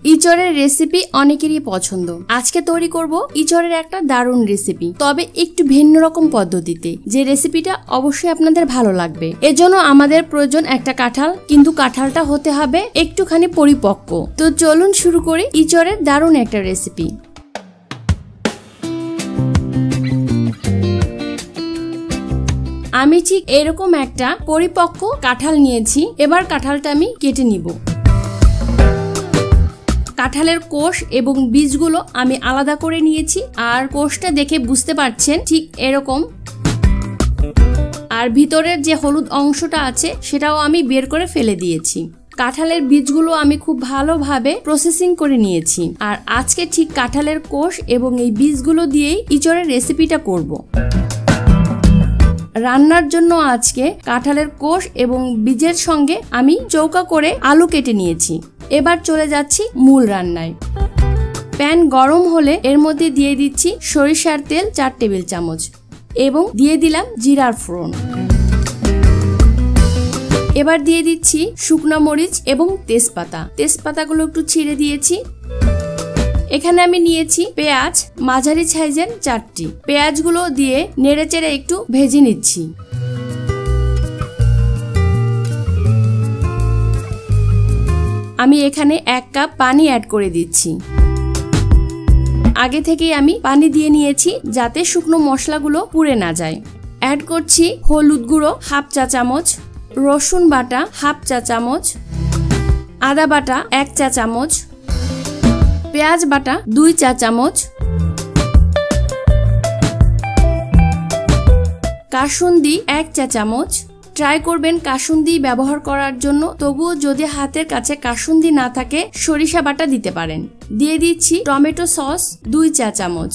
ইচড়ের recipe অনেকেরই পছন্দ। আজকে তৈরি করব ইচড়ের একটা দারুণ রেসিপি, তবে একটু ভিন্ন রকম পদ্ধতিতে, যে রেসিপিটা অবশ্যই আপনাদের ভালো লাগবে। এজন্য আমাদের প্রয়োজন একটা কাঁঠাল, কিন্তু কাঁঠালটা হতে হবে একটুখানি পরিপক্ক। তো চলুন শুরু করি ইচড়ের দারুণ একটা রেসিপি। আমি ঠিক এরকম একটা পরিপক্ক কাঁঠাল নিয়েছি। এবার কাঁঠালটা আমি কেটে নিব। কাঁঠালের কোষ এবং বীজগুলো আমি আলাদা করে নিয়েছি, আর কোষটা দেখে বুঝতে পারছেন ঠিক এরকম। আর ভিতরের যে হলুদ অংশটা আছে সেটাও আমি বের করে ফেলে দিয়েছি। কাঁঠালের বীজগুলো আমি খুব ভালোভাবে প্রসেসিং করে নিয়েছি। আর আজকে ঠিক কাঁঠালের কোষ এবং এই বীজগুলো দিয়েই ইচড়ের রেসিপিটা করব। রান্নার জন্য আজকে কাঁঠালের কোষ এবং বীজের সঙ্গে আমি চৌকা করে আলু কেটে নিয়েছি। এবার চলে যাচ্ছি মূল রান্নায়। প্যান গরম হলে এর মধ্যে দিয়ে দিচ্ছি সরিষার তেল 4 টেবিল চামচ এবং দিয়ে দিলাম জিরার ফোড়ন। এবার দিয়ে দিচ্ছি শুকনো মরিচ এবং তেজপাতাগুলো একটু ছিঁড়ে দিয়েছি। এখানে আমি নিয়েছি পেঁয়াজ, মাঝারি সাইজের 4টি। পেঁয়াজগুলো দিয়ে নেড়েচেড়ে একটু ভেজে নিচ্ছি। আমি এখানে 1 কাপ পানি অ্যাড করে দিচ্ছি। আগে থেকেই আমি পানি দিয়ে নিয়েছি যাতে শুকনো মশলাগুলো পুড়ে না যায়। অ্যাড করছি হলুদ গুঁড়ো 1/2 চা চামচ, রসুন বাটা 1/2 চা চামচ, আদা বাটা 1 চা চামচ, পেঁয়াজ বাটা 2 চা চামচ, কাসুন্দি 1 চা চামচ। ট্রাই করবেন কাসুন্দি ব্যবহার করার জন্য, তবুও যদি হাতের কাছে কাসুন্দি না থাকে সরিষা বাটা দিতে পারেন। দিয়ে দিচ্ছি টমেটো সস 2 চা চামচ।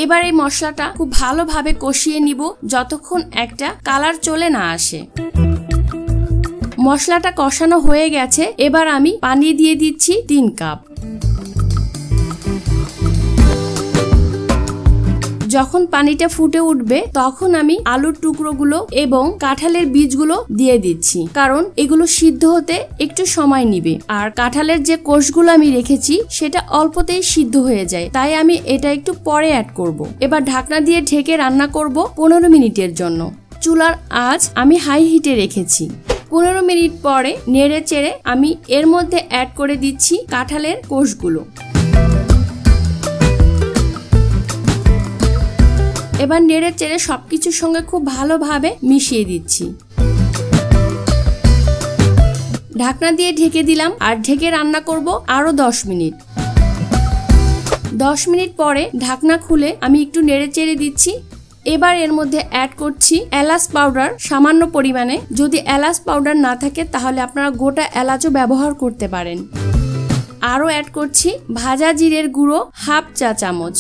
এবার এই মশলাটা খুব ভালোভাবে কষিয়ে নিব যতক্ষণ একটা কালার চলে না আসে। মশলাটা কষানো হয়ে গেছে। এবার আমি পানি দিয়ে দিচ্ছি 3 কাপ। যখন পানিটা ফুটে উঠবে তখন আমি আলুর টুকরোগুলো এবং কাঁঠালের বীজগুলো দিয়ে দিচ্ছি, কারণ এগুলো সিদ্ধ হতে একটু সময় নিবে। আর কাঁঠালের যে কোষগুলো আমি রেখেছি সেটা অল্পতেই সিদ্ধ হয়ে যায়, তাই আমি এটা একটু পরে অ্যাড করব। এবার ঢাকনা দিয়ে ঢেকে রান্না করব 15 মিনিটের জন্য। চুলার আঁচ আমি হাই হিটে রেখেছি। 15 মিনিট পরে নেড়ে চেড়ে আমি এর মধ্যে অ্যাড করে দিচ্ছি কাঁঠালের কোষগুলো। এবার নেড়ে চেড়ে সবকিছুর সঙ্গে খুব ভালোভাবে মিশিয়ে দিচ্ছি। ঢাকনা দিয়ে ঢেকে দিলাম আর ঢেকে রান্না করব আরো 10 মিনিট। 10 মিনিট পরে ঢাকনা খুলে আমি একটু নেড়ে চেড়ে দিচ্ছি। এবার এর মধ্যে অ্যাড করছি এলাচ পাউডার সামান্য পরিমাণে। যদি এলাচ পাউডার না থাকে তাহলে আপনারা গোটা এলাচও ব্যবহার করতে পারেন। আরও অ্যাড করছি ভাজা জিরের গুঁড়ো 1/2 চা চামচ।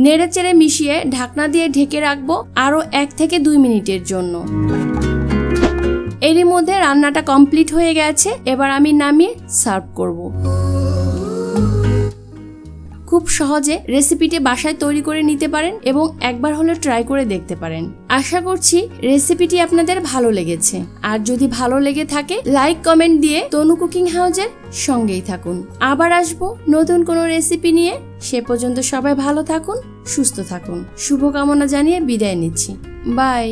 নেড়ে চেড়ে মিশিয়ে ঢাকনা দিয়ে ঢেকে রাখবো আরো 1 থেকে 2 মিনিটের জন্য। এরই মধ্যে রান্নাটা কমপ্লিট হয়ে গেছে। এবার আমি নামিয়ে সার্ভ করব। খুব সহজে রেসিপিটি বাসায় তৈরি করে নিতে পারেন এবং একবার হলে ট্রাই করে দেখতে পারেন। আশা করছি রেসিপিটি আপনাদের ভালো লেগেছে। আর যদি ভালো লেগে থাকে লাইক কমেন্ট দিয়ে তনু কুকিং হাউজের সঙ্গেই থাকুন। আবার আসবো নতুন কোনো রেসিপি নিয়ে। সে পর্যন্ত সবাই ভালো থাকুন, সুস্থ থাকুন। শুভকামনা জানিয়ে বিদায় নিচ্ছি। বাই।